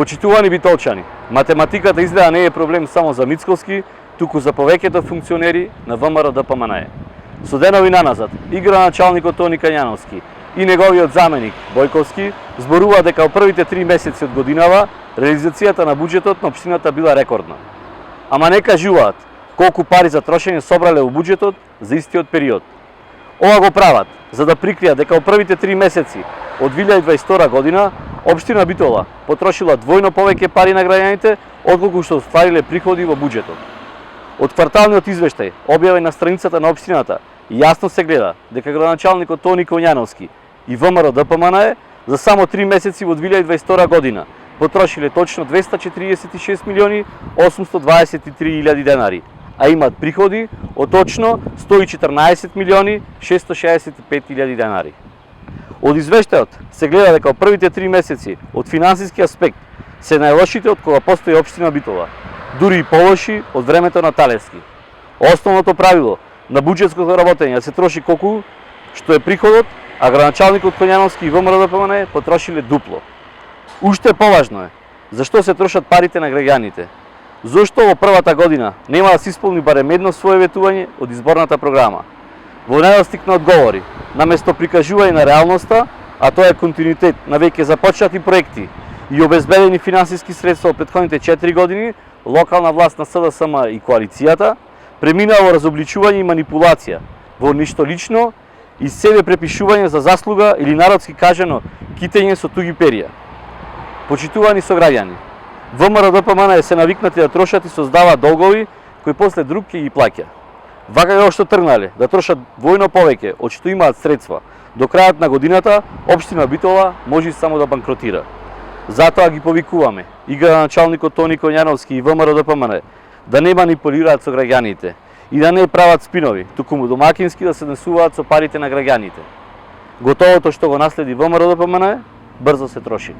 Почитувани битолчани, математиката изгледа не е проблем само за Мицковски, туку за повеќето функционери на ВМРО ДПМНЕ. Со денови наназад, и градоначалникот Тони Кањановски и неговиот заменик Бојковски зборува дека во првите 3 месеци од годинава реализацијата на буџетот на општината била рекордна. Ама не кажуваат колку пари за трошење собрале во буџетот за истиот период. Ова го прават за да прикријат дека во првите 3 месеци од 2022 година општина Битола потрошила двојно повеќе пари на граѓаните отколку што оствариле приходи во буџетот. Од кварталниот извештај, објавен на страницата на општината, јасно се гледа дека градоначалникот Тони Кањановски и ВМРО ДПМНЕ за само 3 месеци во 2022 година потрошиле точно 246 милиони 823 илјади денари, а имаат приходи од точно 114 милиони 665 илјади денари. Од извештајот се гледа дека во првите 3 месеци од финансиски аспект се најлошите од кога постои општина Битола, дури и полоши од времето на Талевски. Основното правило на буџетското работење да се троши колку што е приходот, а градоначалникот Кањановски и ВМРО ДПМНЕ потрошиле дупло. Уште поважно е, зашто се трошат парите на граѓаните? Зошто во првата година нема да се исполни барем едно свое ветување од изборната програма? Во недостиг на одговори, наместо прикажување на реалноста, а тоа е континуитет на веќе започнати проекти и обезбедени финансиски средства од претходните 4 години, локална власт на СДСМ и коалицијата преминаа во разобличување и манипулација, во ништо лично и себе препишување за заслуга или народски кажано китење со туги перија. Почитувани сограѓани, ВМРО ДПМНЕ се навикнати да трошат и создаваат долгови кои после друг ќе ги плаќа. Вака како што тргнале да трошат двојно повеќе од што имаат средства, до крајот на годината општина Битола може само да банкротира. Затоа ги повикуваме и градоначалникот Тони Кањановски и ВМРО ДПМНЕ да не манипулираат со граѓаните и да не прават спинови, туку домакински да се несуваат со парите на граѓаните. Готовото што го наследи ВМРО ДПМНЕ брзо се троши.